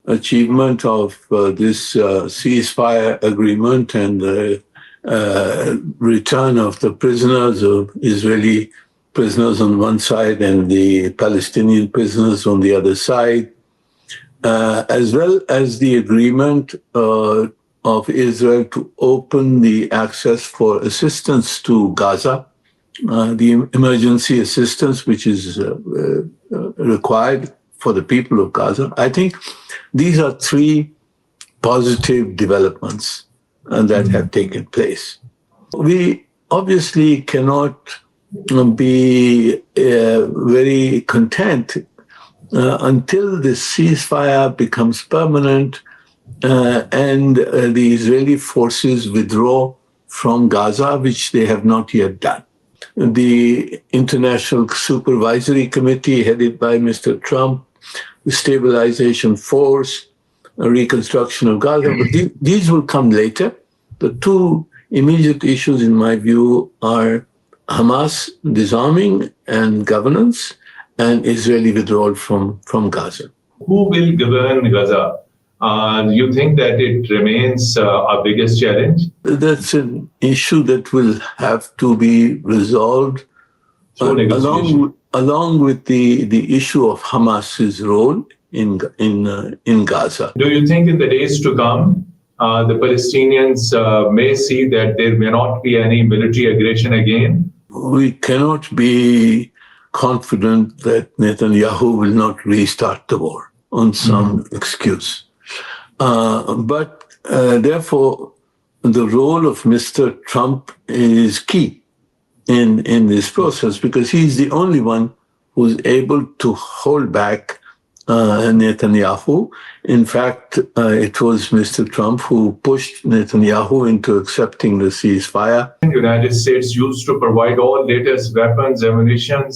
achievement of this ceasefire agreement and the return of the prisoners, of Israeli prisoners on one side and the Palestinian prisoners on the other side, as well as the agreement of Israel to open the access for assistance to Gaza, the emergency assistance which is required for the people of Gaza. I think these are three positive developments that have taken place. We obviously cannot be very content until the ceasefire becomes permanent and the Israeli forces withdraw from Gaza, which they have not yet done. The International Supervisory Committee, headed by Mr. Trump, the Stabilization Force, Reconstruction of Gaza, but these will come later. The two immediate issues, in my view, are Hamas disarming and governance, and Israeli withdrawal from Gaza. Who will govern Gaza? You think that it remains our biggest challenge? That's an issue that will have to be resolved along with the issue of Hamas's role in Gaza. Do you think in the days to come, the Palestinians may see that there may not be any military aggression again? We cannot be confident that Netanyahu will not restart the war on some excuse. But therefore, the role of Mr. Trump is key in this process, because he's the only one who's able to hold back Netanyahu. In fact, it was Mr. Trump who pushed Netanyahu into accepting the ceasefire. The United States used to provide all latest weapons, ammunition,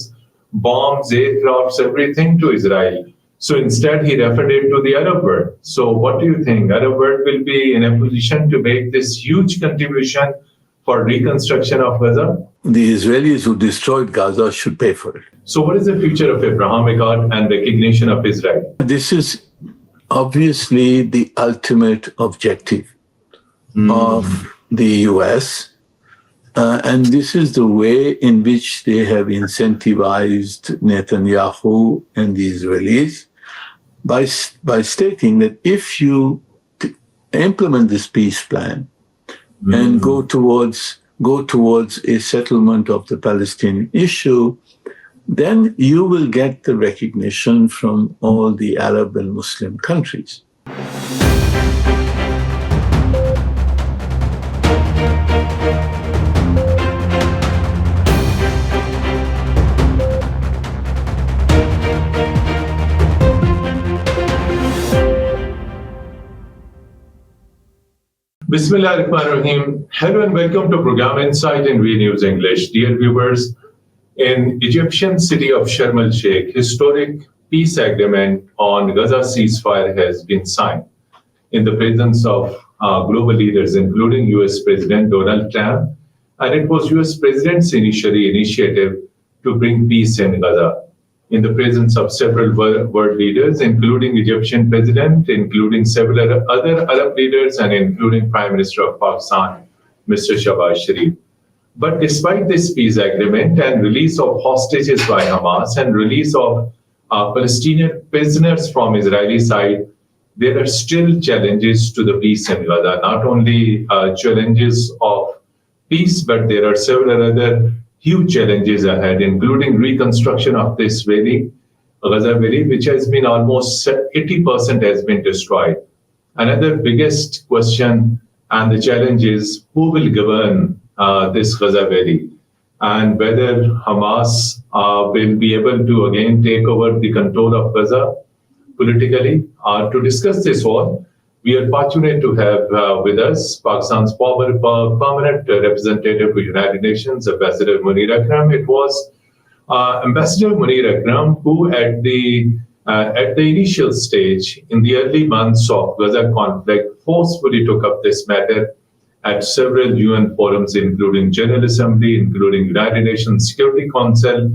bombs, aircrafts, everything to Israel. So instead, he referred it to the Arab world. So what do you think? Arab world will be in a position to make this huge contribution for reconstruction of Gaza? The Israelis who destroyed Gaza should pay for it. So what is the future of Abraham Accord and recognition of Israel? This is obviously the ultimate objective of the US. And this is the way in which they have incentivized Netanyahu and the Israelis by stating that if you implement this peace plan and go towards a settlement of the Palestinian issue, then you will get the recognition from all the Arab and Muslim countries. Bismillah ar-Rahman ar-Rahim. Hello and welcome to Program Insight in V News English. Dear viewers, in Egyptian city of Sharm el-Sheikh, historic peace agreement on Gaza ceasefire has been signed in the presence of global leaders, including US President Donald Trump. And it was US President's initiative to bring peace in Gaza, in the presence of several world leaders, including Egyptian president, including several other Arab leaders, and including Prime Minister of Pakistan, Mr. Shahbaz Sharif. But despite this peace agreement and release of hostages by Hamas and release of Palestinian prisoners from Israeli side, there are still challenges to the peace in Gaza. Not only challenges of peace, but there are several other huge challenges ahead, including reconstruction of this valley, Gaza Valley, which has been almost 80% has been destroyed. Another biggest question and the challenge is who will govern this Gaza Valley, and whether Hamas will be able to again take over the control of Gaza politically. To discuss this all, we are fortunate to have with us Pakistan's permanent representative to United Nations, Ambassador Munir Akram. It was Ambassador Munir Akram who, at the initial stage, in the early months of Gaza conflict, forcefully took up this matter at several UN forums, including General Assembly, including United Nations Security Council,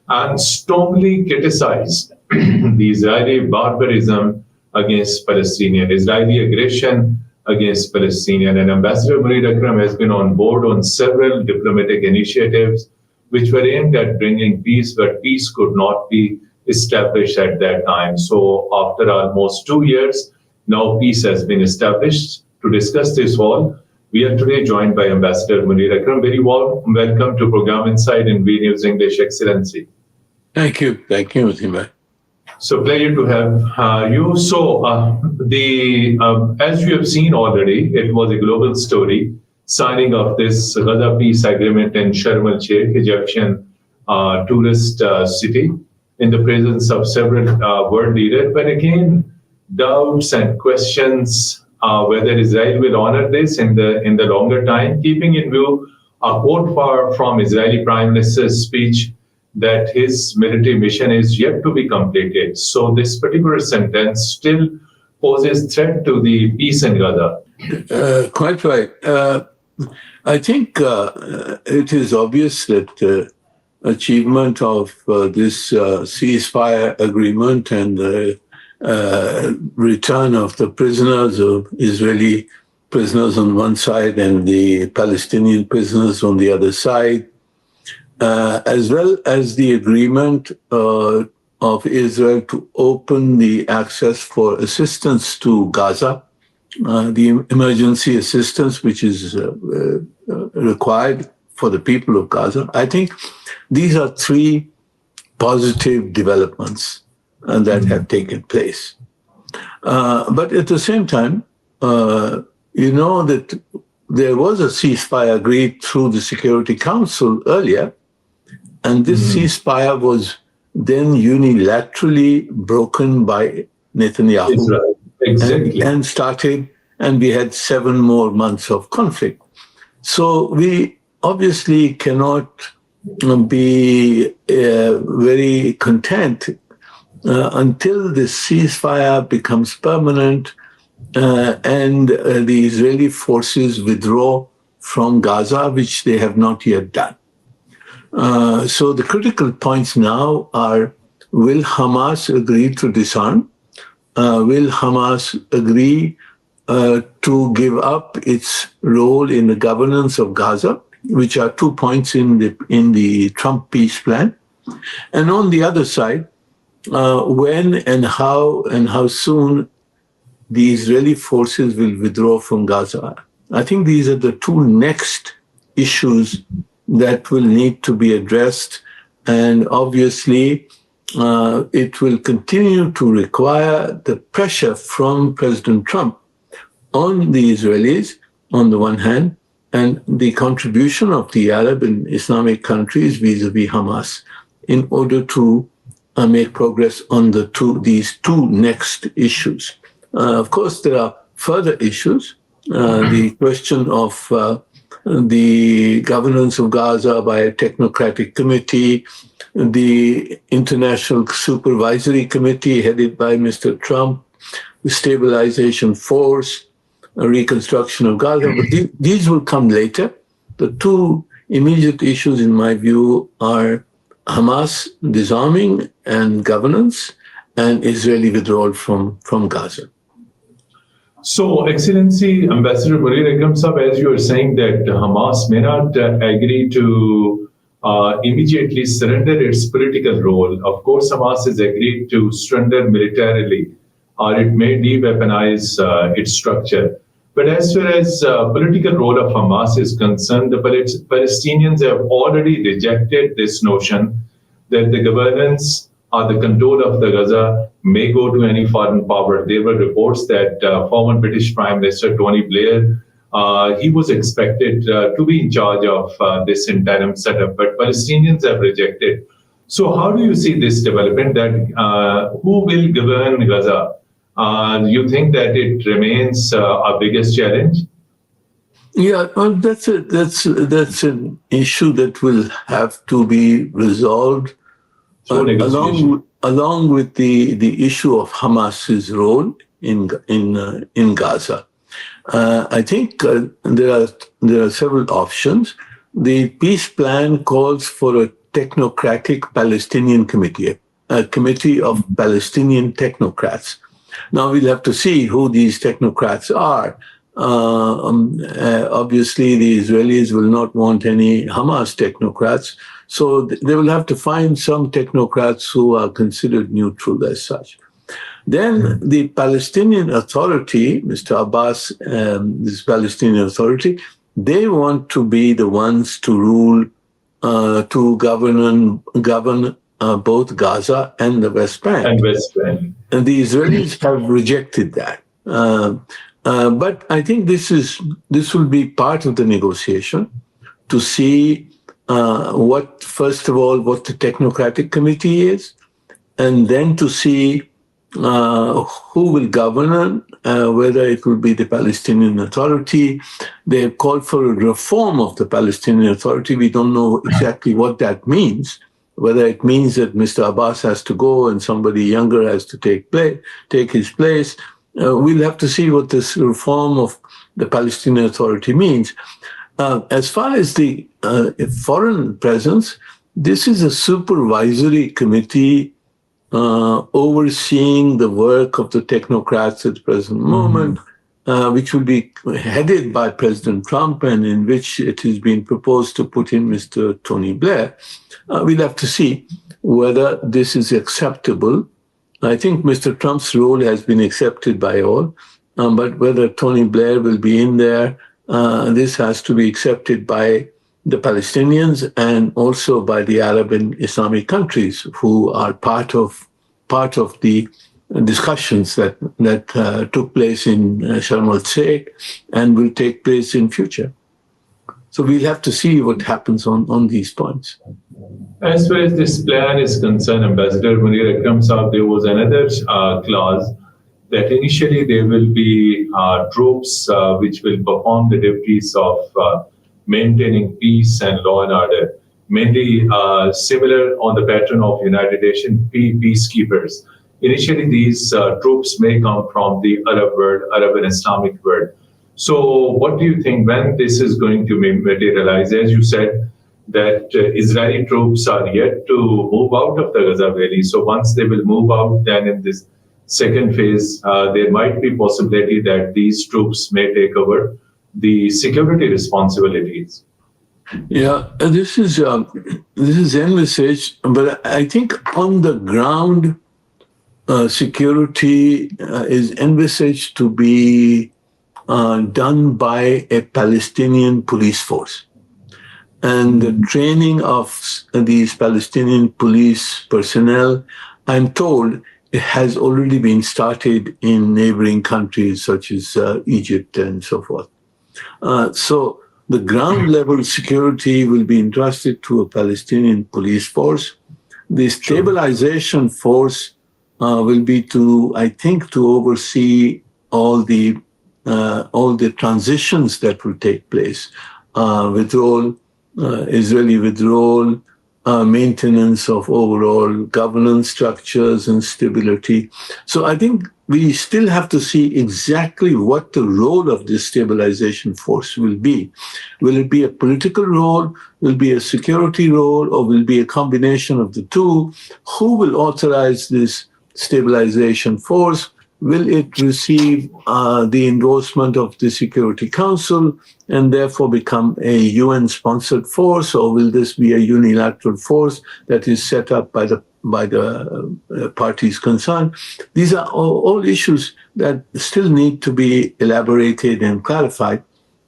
and strongly criticized the Israeli barbarism against Palestinian, Israeli aggression against Palestinian. And Ambassador Munir Akram has been on board on several diplomatic initiatives which were aimed at bringing peace, but peace could not be established at that time. So after almost 2 years, now peace has been established. To discuss this all, we are today joined by Ambassador Munir Akram. Very warm welcome to Program Inside in V News English, Excellency. Thank you, Mateen. So pleasure to have you. So as you have seen already, it was a global story, signing of this Gaza peace agreement in Sharm el-Sheikh, Egyptian tourist city, in the presence of several world leaders. But again, doubts and questions whether Israel will honor this in the longer time, keeping in view a quote from Israeli Prime Minister's speech that his military mission is yet to be completed. So this particular sentence still poses threat to the peace in Gaza. Quite right. I think it is obvious that achievement of this ceasefire agreement and the return of the prisoners, of Israeli prisoners on one side and the Palestinian prisoners on the other side, as well as the agreement of Israel to open the access for assistance to Gaza, the emergency assistance which is required for the people of Gaza. I think these are three positive developments that have taken place. But at the same time, you know that there was a ceasefire agreed through the Security Council earlier, and this ceasefire was then unilaterally broken by Netanyahu. Israel. Exactly. And we had 7 more months of conflict. So we obviously cannot be very content until the ceasefire becomes permanent and the Israeli forces withdraw from Gaza, which they have not yet done. So the critical points now are, will Hamas agree to disarm? Will Hamas agree to give up its role in the governance of Gaza, which are 2 points in the Trump peace plan? And on the other side, when and how soon the Israeli forces will withdraw from Gaza. I think these are the 2 next issues that will need to be addressed. And obviously, it will continue to require the pressure from President Trump on the Israelis, on the one hand, and the contribution of the Arab and Islamic countries vis-a-vis Hamas in order to make progress on these two next issues. Of course, there are further issues. The question of the governance of Gaza by a technocratic committee, the International Supervisory Committee headed by Mr. Trump, the stabilization force, a reconstruction of Gaza. But these will come later. The 2 immediate issues, in my view, are Hamas disarming and governance, and Israeli withdrawal from Gaza. So, Excellency, Ambassador Munir Akram Sahab, as you are saying that Hamas may not agree to immediately surrender its political role. Of course, Hamas has agreed to surrender militarily, or it may de-weaponize its structure. But as far as political role of Hamas is concerned, the Palestinians have already rejected this notion that the governance or the control of the Gaza may go to any foreign power. There were reports that former British Prime Minister Tony Blair, he was expected to be in charge of this interim setup, but Palestinians have rejected. So how do you see this development, that who will govern Gaza? You think that it remains our biggest challenge? Yeah, well, that's an issue that will have to be resolved along with the issue of Hamas's role in Gaza. I think there are several options. The peace plan calls for a technocratic Palestinian committee, a committee of Palestinian technocrats. Now we'll have to see who these technocrats are. Obviously, the Israelis will not want any Hamas technocrats, so they will have to find some technocrats who are considered neutral as such. Then the Palestinian Authority, Mr. Abbas, this Palestinian Authority, they want to be the ones to rule, to govern both Gaza and the West Bank. And West Bank. And the Israelis have rejected that. But I think this will be part of the negotiation to see first of all, what the technocratic committee is, and then to see who will govern, whether it will be the Palestinian Authority. They have called for a reform of the Palestinian Authority. We don't know exactly what that means, whether it means that Mr. Abbas has to go and somebody younger has to take his place. We'll have to see what this reform of the Palestinian Authority means. As far as the foreign presence, this is a supervisory committee overseeing the work of the technocrats at the present moment, which will be headed by President Trump, and in which it has been proposed to put in Mr. Tony Blair. We'll have to see whether this is acceptable. I think Mr. Trump's role has been accepted by all, but whether Tony Blair will be in there, this has to be accepted by the Palestinians and also by the Arab and Islamic countries who are part of the discussions that took place in Sharm el-Sheikh and will take place in future. So we'll have to see what happens on these points. As far as this plan is concerned, Ambassador Munir Akram Saab, there was another clause that initially there will be troops which will perform the duties of maintaining peace and law and order, mainly similar on the pattern of United Nations peacekeepers. Initially, these troops may come from the Arab world, Arab and Islamic world. So what do you think when this is going to materialize? As you said, that Israeli troops are yet to move out of the Gaza Valley. So once they will move out, then in this second phase, there might be possibility that these troops may take over the security responsibilities. Yeah, this is envisaged, but I think on the ground, security is envisaged to be done by a Palestinian police force. And the training of these Palestinian police personnel, I'm told, it has already been started in neighboring countries such as Egypt and so forth. So the ground level security will be entrusted to a Palestinian police force. The stabilization force will be to oversee all the transitions that will take place, withdrawal, Israeli withdrawal, maintenance of overall governance structures and stability. So I think we still have to see exactly what the role of this stabilization force will be. Will it be a political role? Will it be a security role? Or will it be a combination of the two? Who will authorize this stabilization force? Will it receive the endorsement of the Security Council and therefore become a UN-sponsored force, or will this be a unilateral force that is set up by the parties concerned? These are all issues that still need to be elaborated and clarified.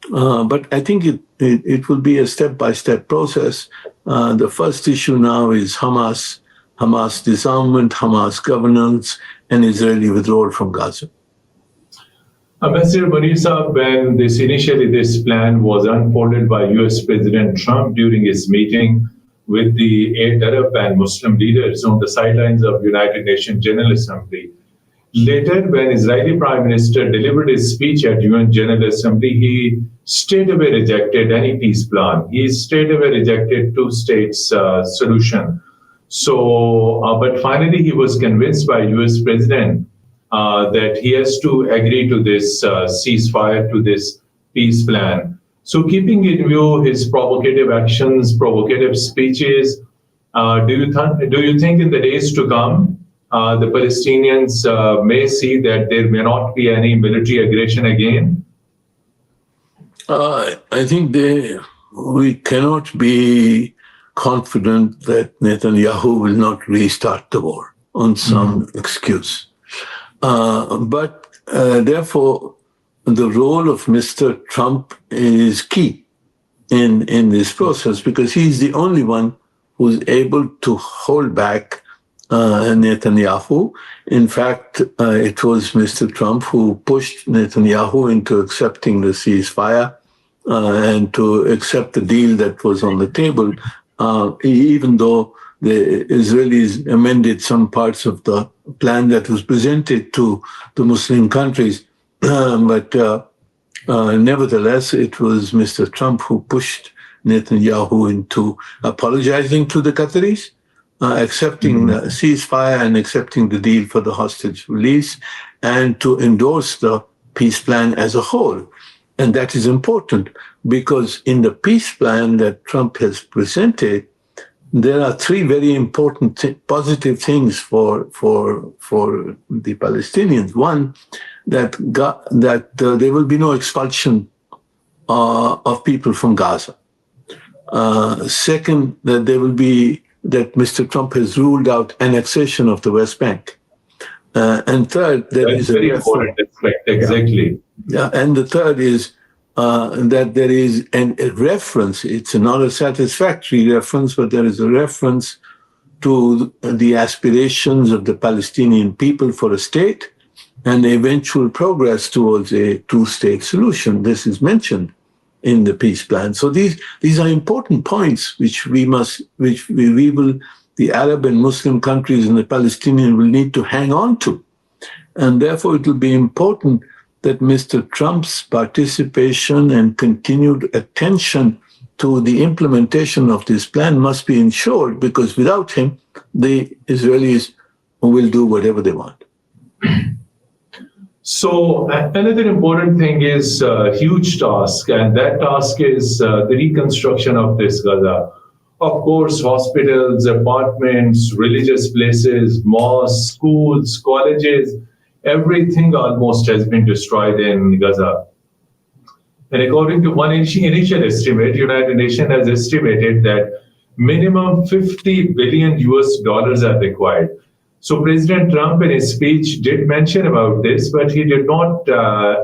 But I think it will be a step-by-step process. The first issue now is Hamas disarmament, Hamas governance, and Israeli withdrawal from Gaza. Ambassador Munir Saab, when this plan was unfolded by US President Trump during his meeting with the 8 Arab and Muslim leaders on the sidelines of United Nations General Assembly, later when Israeli Prime Minister delivered his speech at UN General Assembly, he straight away rejected any peace plan. He straight away rejected two-state solution. So, but finally he was convinced by US President that he has to agree to this ceasefire, to this peace plan. So keeping in view his provocative actions, provocative speeches, do you think in the days to come, the Palestinians may see that there may not be any military aggression again? I think we cannot be confident that Netanyahu will not restart the war on some excuse. But therefore, the role of Mr. Trump is key in this process because he's the only one who's able to hold back Netanyahu. In fact, it was Mr. Trump who pushed Netanyahu into accepting the ceasefire and to accept the deal that was on the table, even though the Israelis amended some parts of the plan that was presented to the Muslim countries. But nevertheless, it was Mr. Trump who pushed Netanyahu into apologizing to the Qataris, accepting the ceasefire and accepting the deal for the hostage release, and to endorse the peace plan as a whole. And that is important because in the peace plan that Trump has presented, there are three very important positive things for the Palestinians. One, that there will be no expulsion of people from Gaza. Second, that Mr. Trump has ruled out annexation of the West Bank. And third, there is very important aspect, exactly. Yeah, and the third is that there is a reference. It's not a satisfactory reference, but there is a reference to the aspirations of the Palestinian people for a state and the eventual progress towards a two-state solution. This is mentioned in the peace plan. So these are important points which we will, the Arab and Muslim countries and the Palestinians will need to hang on to. And therefore it will be important that Mr. Trump's participation and continued attention to the implementation of this plan must be ensured, because without him, the Israelis will do whatever they want. So another important thing is a huge task, and that task is the reconstruction of this Gaza. Of course, hospitals, apartments, religious places, mosques, schools, colleges, everything almost has been destroyed in Gaza. And according to one initial estimate, United Nations has estimated that minimum $50 billion are required. So President Trump in his speech did mention about this, but he did not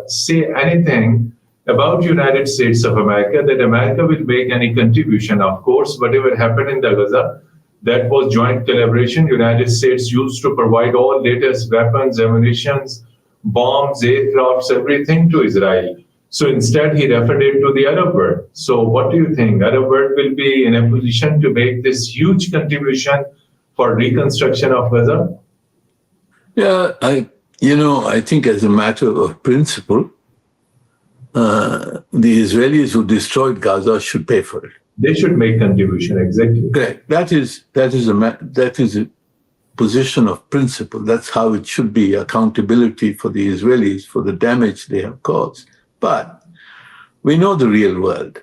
say anything about United States of America, that America will make any contribution. Of course, whatever happened in the Gaza, that was joint collaboration. United States used to provide all latest weapons, ammunitions, bombs, aircrafts, everything to Israel. So instead, he referred it to the Arab world. So what do you think? Arab world will be in a position to make this huge contribution for reconstruction of Gaza? Yeah, I think as a matter of principle, the Israelis who destroyed Gaza should pay for it. They should make contribution, exactly. Correct. That is a position of principle. That's how it should be, accountability for the Israelis for the damage they have caused. But we know the real world.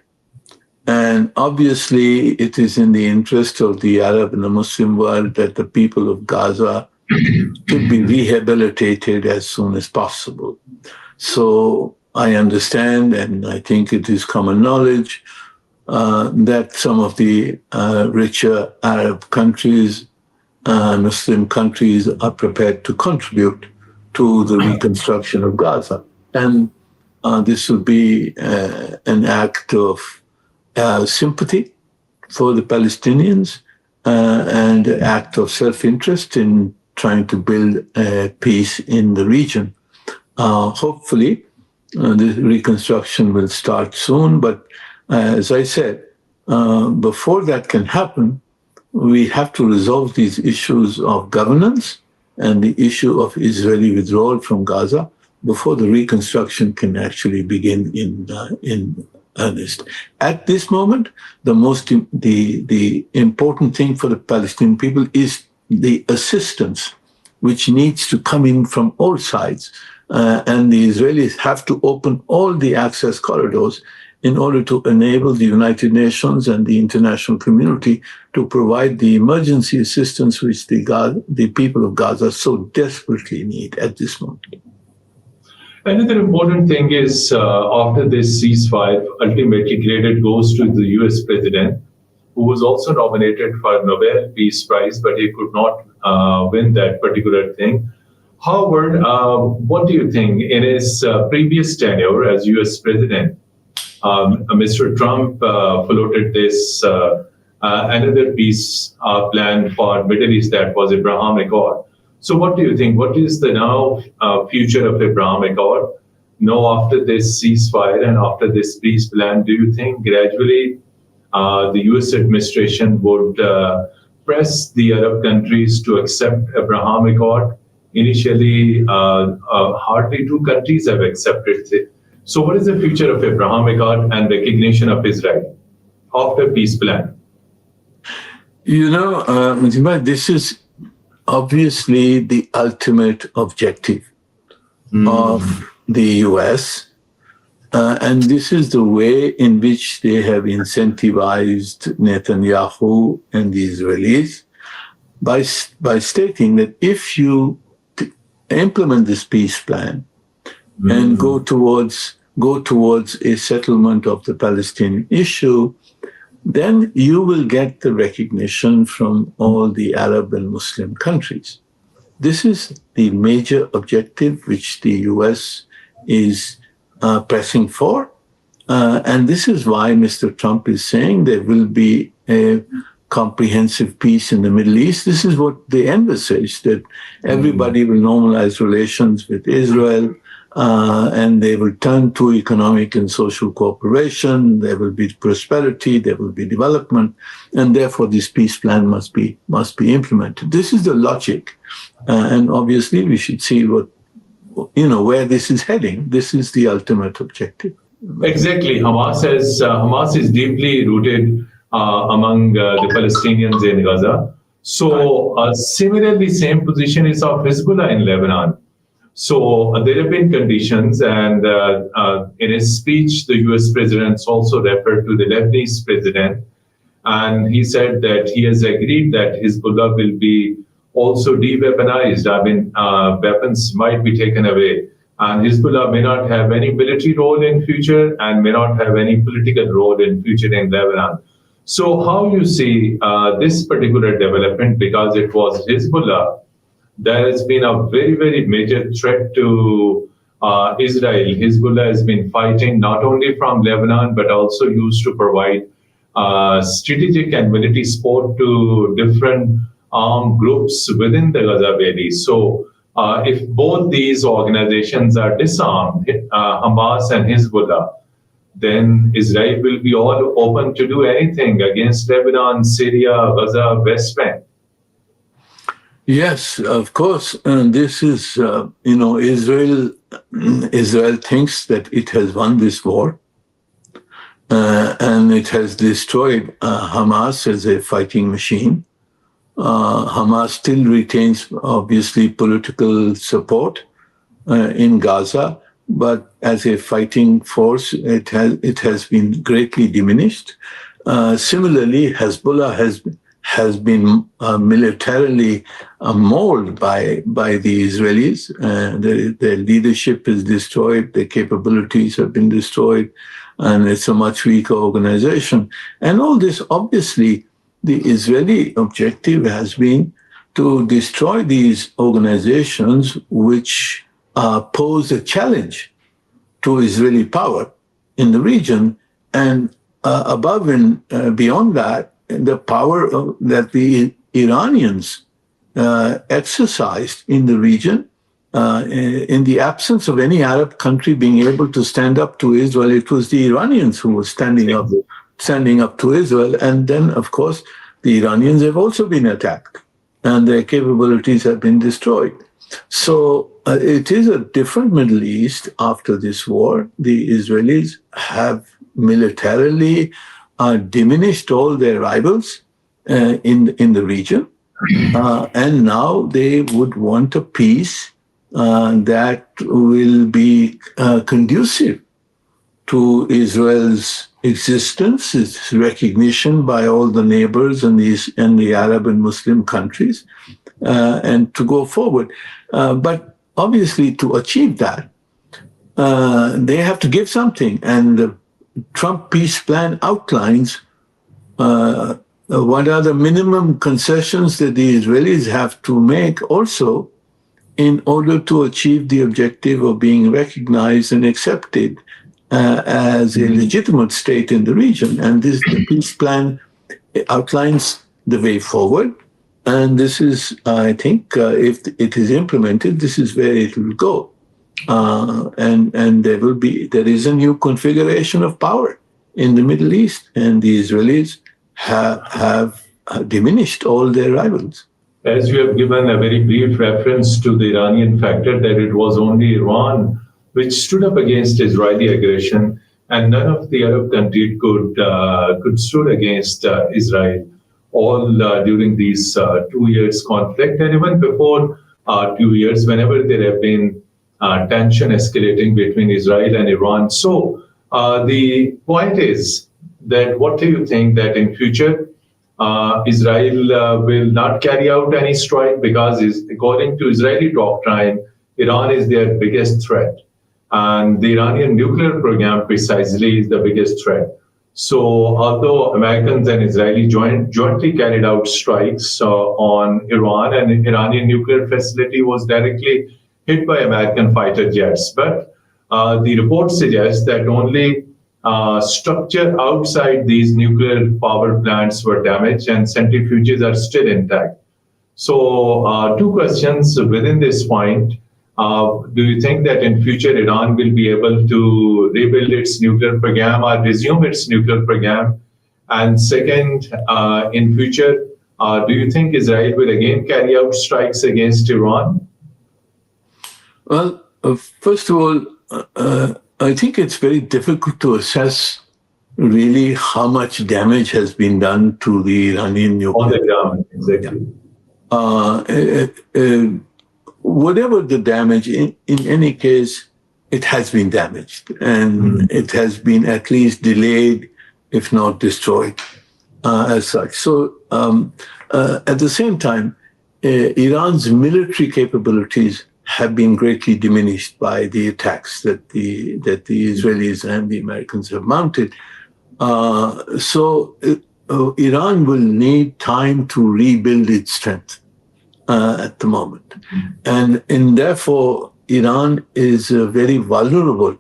And obviously, it is in the interest of the Arab and the Muslim world that the people of Gaza should be rehabilitated as soon as possible. So I understand, and I think it is common knowledge, that some of the richer Arab countries, Muslim countries, are prepared to contribute to the reconstruction of Gaza. And this will be an act of sympathy for the Palestinians and an act of self-interest in trying to build peace in the region. Hopefully, the reconstruction will start soon, but as I said, before that can happen, we have to resolve these issues of governance and the issue of Israeli withdrawal from Gaza before the reconstruction can actually begin in earnest. At this moment, the important thing for the Palestinian people is the assistance, which needs to come in from all sides. And the Israelis have to open all the access corridors in order to enable the United Nations and the international community to provide the emergency assistance which the people of Gaza so desperately need at this moment. Another important thing is after this ceasefire, ultimately credit goes to the US president, who was also nominated for a Nobel Peace Prize, but he could not win that particular thing. However, what do you think? In his previous tenure as US president, Mr. Trump floated this another peace plan for Middle East, that was Abraham Accord. So what do you think? What is the now future of Abraham Accord? Now, after this ceasefire and after this peace plan, do you think gradually the US administration would press the Arab countries to accept Abraham Accord? Initially, hardly 2 countries have accepted it. So what is the future of Abraham Accord and recognition of Israel after peace plan? You know, Mujibur, this is obviously the ultimate objective of the US. And this is the way in which they have incentivized Netanyahu and the Israelis by stating that if you implement this peace plan and go towards a settlement of the Palestinian issue, then you will get the recognition from all the Arab and Muslim countries. This is the major objective which the US is pressing for. And this is why Mr. Trump is saying there will be a comprehensive peace in the Middle East. This is what the envisage, that everybody will normalize relations with Israel, and they will turn to economic and social cooperation. There will be prosperity, there will be development, and therefore this peace plan must be implemented. This is the logic, and obviously we should see where this is heading. This is the ultimate objective. Exactly. Hamas is deeply rooted among the Palestinians in Gaza. So similarly, same position is of Hezbollah in Lebanon. So there have been conditions, and in his speech, the US president also referred to the Lebanese president, and he said that he has agreed that Hezbollah will be also de-weaponized. I mean, weapons might be taken away, and Hezbollah may not have any military role in future and may not have any political role in future in Lebanon. So how you see this particular development, because it was Hezbollah that has been a very, very major threat to Israel. Hezbollah has been fighting not only from Lebanon, but also used to provide strategic and military support to different armed groups within the Gaza Valley. So if both these organizations are disarmed, Hamas and Hezbollah, then Israel will be all open to do anything against Lebanon, Syria, Gaza, West Bank. Yes, of course. And this is, Israel thinks that it has won this war, and it has destroyed Hamas as a fighting machine. Hamas still retains, obviously, political support in Gaza, but as a fighting force, it has been greatly diminished. Similarly, Hezbollah has been militarily mauled by the Israelis. Their leadership is destroyed, their capabilities have been destroyed, and it's a much weaker organization. And all this, obviously, the Israeli objective has been to destroy these organizations which pose a challenge to Israeli power in the region, and above and beyond that, the power that the Iranians exercised in the region, in the absence of any Arab country being able to stand up to Israel. It was the Iranians who were standing up to Israel. And then, of course, the Iranians have also been attacked, and their capabilities have been destroyed. So it is a different Middle East after this war. The Israelis have militarily diminished all their rivals in the region, and now they would want a peace that will be conducive to Israel's existence, its recognition by all the neighbors and the Arab and Muslim countries, and to go forward. But obviously, to achieve that, they have to give something. And the Trump peace plan outlines what are the minimum concessions that the Israelis have to make also in order to achieve the objective of being recognized and accepted as a legitimate state in the region. And the peace plan outlines the way forward. And this is, I think, if it is implemented, this is where it will go. And there is a new configuration of power in the Middle East, and the Israelis have diminished all their rivals. As you have given a very brief reference to the Iranian factor, that it was only Iran which stood up against Israeli aggression, and none of the Arab countries could stood against Israel, all during these 2 years conflict, and even before 2 years, whenever there have been tension escalating between Israel and Iran. So the point is that what do you think that in future Israel will not carry out any strike, because according to Israeli doctrine, Iran is their biggest threat. And the Iranian nuclear program precisely is the biggest threat. So although Americans and Israeli jointly carried out strikes on Iran, and Iranian nuclear facility was directly hit by American fighter jets, but the report suggests that only structure outside these nuclear power plants were damaged and centrifuges are still intact. So two questions within this point. Do you think that in future Iran will be able to rebuild its nuclear program or resume its nuclear program? And second, in future, do you think Israel will again carry out strikes against Iran? Well, first of all, I think it's very difficult to assess really how much damage has been done to the Iranian nuclear. On the ground, exactly. Whatever the damage, in any case, it has been damaged, and it has been at least delayed, if not destroyed, as such. So at the same time, Iran's military capabilities have been greatly diminished by the attacks that the Israelis and the Americans have mounted. So Iran will need time to rebuild its strength at the moment. And therefore, Iran is very vulnerable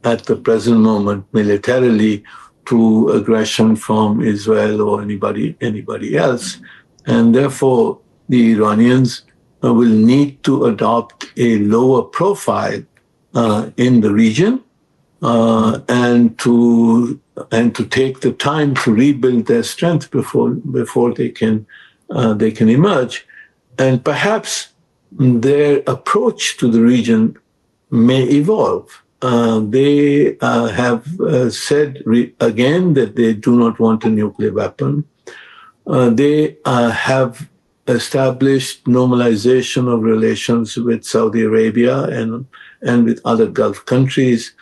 at the present moment militarily to aggression from Israel or anybody else. And therefore, the Iranians will need to adopt a lower profile in the region and to take the time to rebuild their strength before they can emerge. And perhaps their approach to the region may evolve. They have said again that they do not want a nuclear weapon. They have established normalization of relations with Saudi Arabia and with other Gulf countries.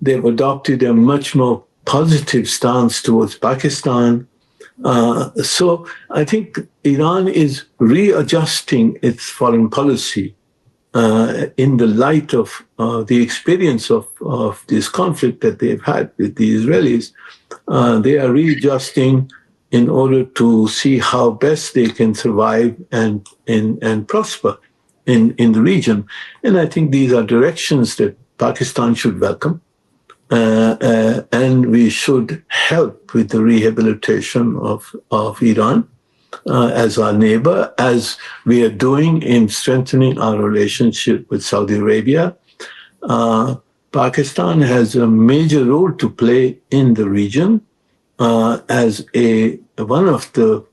They've adopted a much more positive stance towards Pakistan. So I think Iran is readjusting its foreign policy in the light of the experience of this conflict that they've had with the Israelis. They are readjusting in order to see how best they can survive and prosper in the region. And I think these are directions that Pakistan should welcome. And we should help with the rehabilitation of Iran as our neighbor, as we are doing in strengthening our relationship with Saudi Arabia. Pakistan has a major role to play in the region as one of the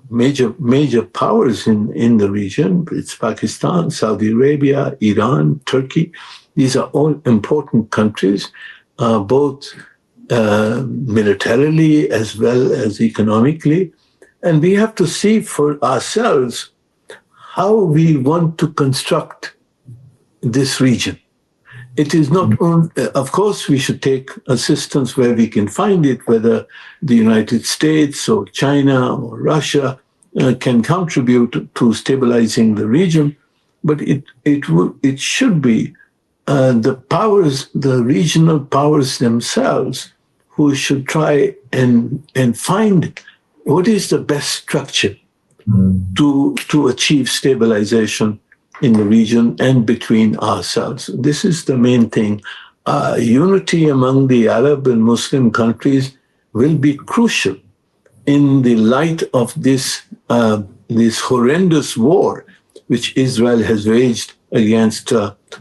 major powers in the region. It's Pakistan, Saudi Arabia, Iran, Turkey. These are all important countries, both militarily as well as economically. And we have to see for ourselves how we want to construct this region. it is not only, of course, we should take assistance where we can find it, whether the United States or China or Russia can contribute to stabilizing the region, but it should be the regional powers themselves, who should try and find what is the best structure to achieve stabilization in the region and between ourselves. This is the main thing. Unity among the Arab and Muslim countries will be crucial in the light of this horrendous war which Israel has waged against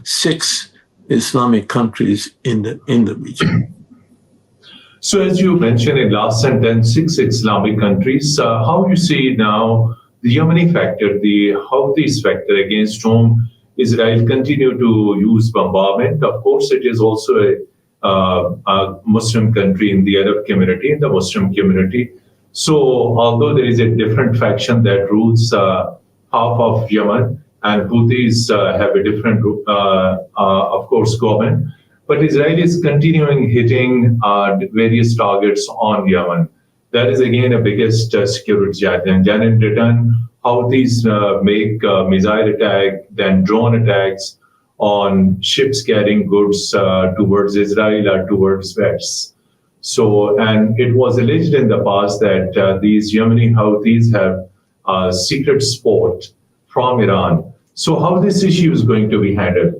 6 Islamic countries in the region. So, as you mentioned in last sentence, 6 Islamic countries. How you see now the Yemeni factor, the Houthis factor, against whom Israel continue to use bombardment? Of course, it is also a Muslim country in the Arab community, in the Muslim community. So, although there is a different faction that rules half of Yemen, and Houthis have a different, of course, government, but Israel is continuing hitting various targets on Yemen. That is again a biggest security challenge. And in return, Houthis make missile attack, then drone attacks on ships carrying goods towards Israel or towards West. So, and it was alleged in the past that these Yemeni Houthis have secret support from Iran. So, how this issue is going to be handled?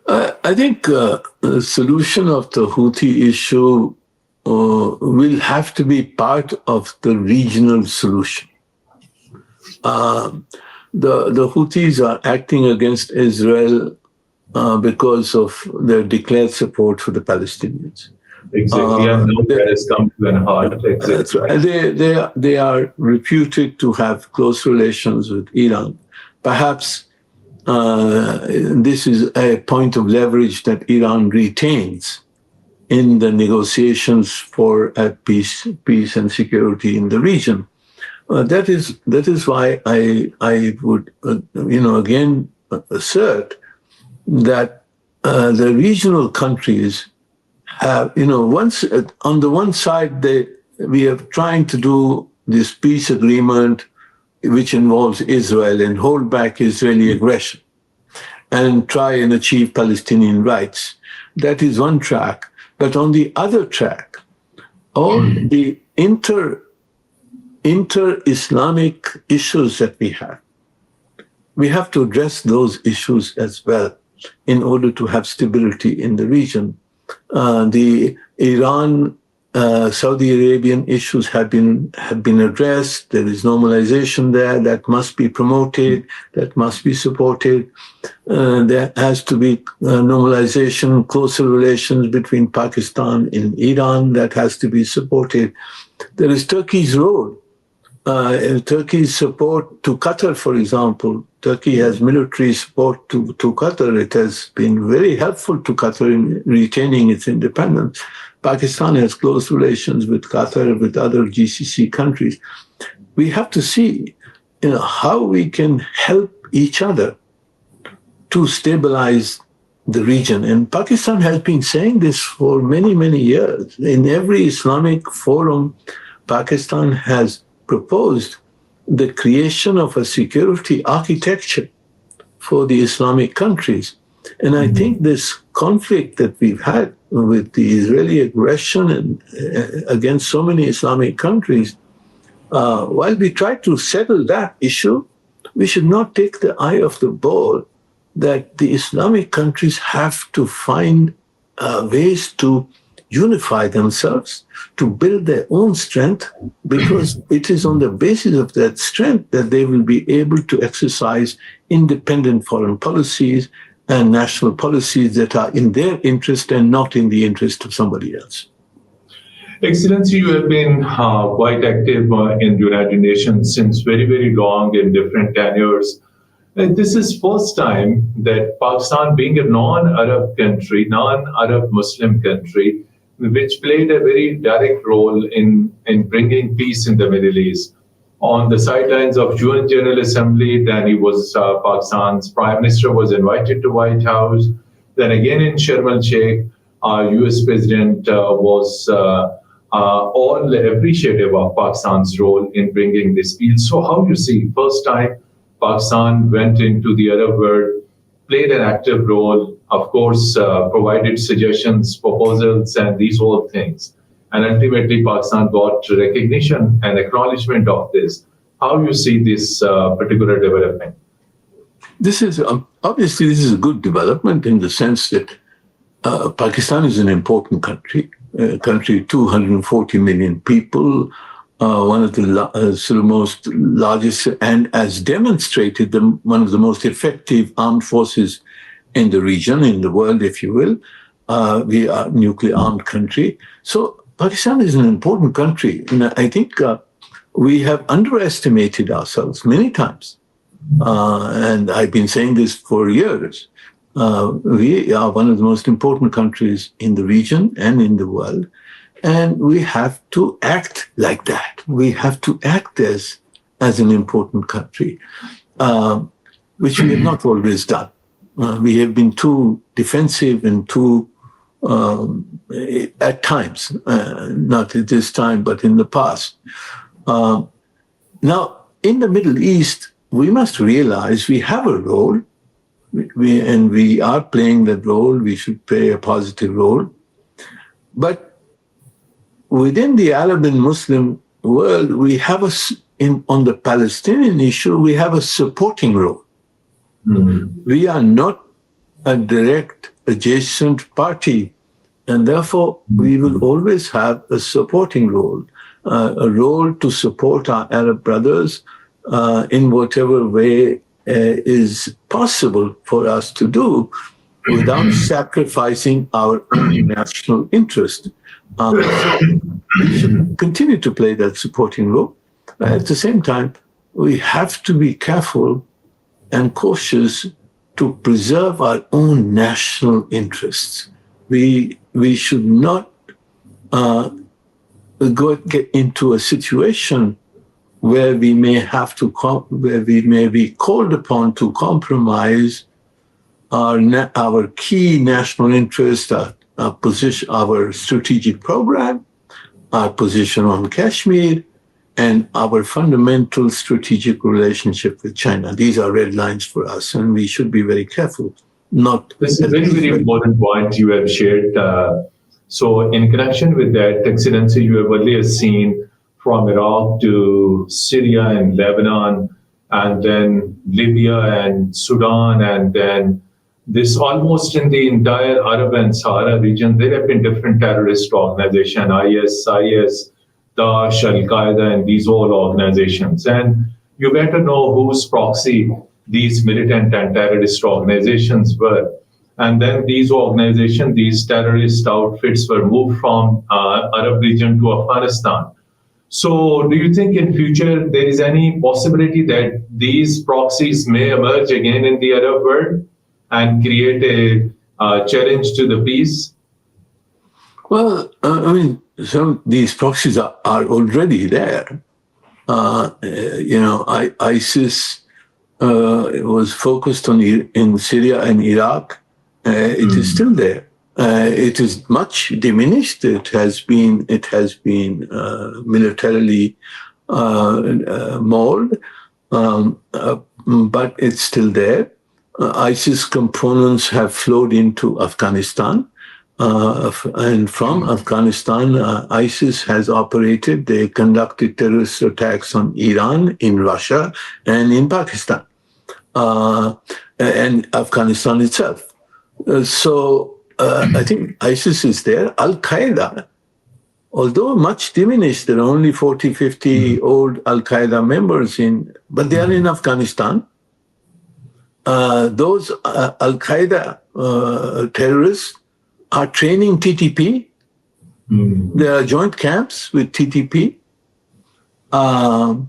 I think the solution of the Houthi issue will have to be part of the regional solution. The Houthis are acting against Israel because of their declared support for the Palestinians. Exactly, and now that has come to an halt. Exactly. That's right. They are reputed to have close relations with Iran. Perhaps this is a point of leverage that Iran retains in the negotiations for peace and security in the region. That is why I would again assert that the regional countries have, once on the one side we are trying to do this peace agreement which involves Israel and hold back Israeli aggression and try and achieve Palestinian rights. That is one track. But on the other track, all the inter-Islamic issues that we have to address those issues as well in order to have stability in the region. The Iran Saudi Arabian issues have been addressed. There is normalization there that must be promoted, that must be supported. There has to be normalization, closer relations between Pakistan and Iran that has to be supported. There is Turkey's role, Turkey's support to Qatar, for example. Turkey has military support to Qatar. It has been very helpful to Qatar in retaining its independence. Pakistan has close relations with Qatar, with other GCC countries. We have to see, how we can help each other to stabilize the region. And Pakistan has been saying this for many, many years. In every Islamic forum, Pakistan has proposed the creation of a security architecture for the Islamic countries. And I think this conflict that we've had with the Israeli aggression and against so many Islamic countries, while we try to settle that issue, we should not take the eye off the ball that the Islamic countries have to find ways to unify themselves, to build their own strength, because it is on the basis of that strength that they will be able to exercise independent foreign policies and national policies that are in their interest and not in the interest of somebody else. Excellency, you have been quite active in the United Nations since very, very long in different tenures. This is first time that Pakistan, being a non-Arab country, non-Arab Muslim country, which played a very direct role in bringing peace in the Middle East. On the sidelines of UN General Assembly, then he was Pakistan's Prime Minister, was invited to White House Then again in Sharm el-Sheikh, our US president was all appreciative of Pakistan's role in bringing this peace. So how you see, first time Pakistan went into the Arab world, played an active role, of course, provided suggestions, proposals, and these whole things. And ultimately, Pakistan got recognition and acknowledgement of this. How you see this particular development? This is obviously this is a good development in the sense that Pakistan is an important country. Country 240 million people, one of the sort of most largest, and as demonstrated, one of the most effective armed forces in the region, in the world, if you will. We are a nuclear armed country. So Pakistan is an important country. And I think we have underestimated ourselves many times. And I've been saying this for years. We are one of the most important countries in the region and in the world. And we have to act like that. We have to act as an important country, which we have not always done. We have been too defensive and too, at times, not at this time, but in the past. Now, in the Middle East, we must realize we have a role, and we are playing that role. We should play a positive role. But within the Arab and Muslim world, we have on the Palestinian issue, we have a supporting role. Mm-hmm. We are not a direct adjacent party, and therefore we will always have a supporting role, a role to support our Arab brothers in whatever way is possible for us to do without sacrificing our own national interest. So we should continue to play that supporting role. At the same time, we have to be careful and cautious to preserve our own national interests. We should not get into a situation where we may be called upon to compromise our key national interest, our position, our strategic program, our position on Kashmir, and our fundamental strategic relationship with China. These are red lines for us, and we should be very careful. This is a very, very important point you have shared. So in connection with that, Excellency, you have earlier seen from Iraq to Syria and Lebanon, and then Libya and Sudan, and then this almost in the entire Arab and Sahara region, there have been different terrorist organizations, IS, Daesh, Al-Qaeda, and these all organizations. And you better know whose proxy these militant and terrorist organizations were. And then these organizations, these terrorist outfits were moved from Arab region to Afghanistan. So do you think in future there is any possibility that these proxies may emerge again in the Arab world and create a challenge to the peace? Well, I mean, some of these proxies are already there. ISIS was focused in Syria and Iraq. It is still there. It is much diminished. It has been militarily mauled, but it's still there. ISIS components have flowed into Afghanistan. And from Afghanistan, ISIS has operated. They conducted terrorist attacks on Iran, in Russia, and in Pakistan, and Afghanistan itself. I think ISIS is there. Al-Qaeda, although much diminished, there are only 40, 50 old Al-Qaeda members but they are in Afghanistan. Those Al-Qaeda terrorists are training TTP. There are joint camps with TTP. And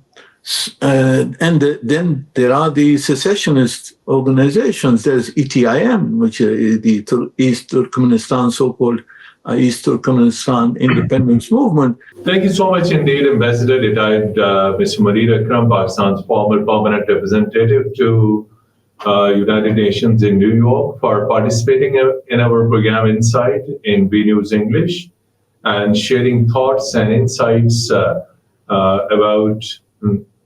then there are the secessionist organizations. There's ETIM, which is the East Turkmenistan, so-called East Turkmenistan Independence Movement. Thank you so much indeed, Ambassador retired Mr. Munir Akram, Pakistan's former permanent representative to United Nations in New York, for participating in our program Insight in V News English and sharing thoughts and insights about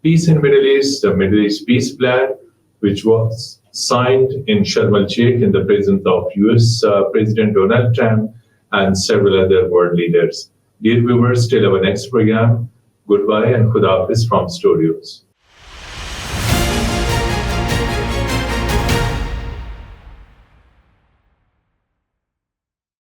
peace in Middle East, the Middle East Peace Plan, which was signed in Sharm el-Sheikh in the presence of US President Donald Trump and several other world leaders. Dear viewers, till our next program, goodbye and Khuda Hafiz from studios.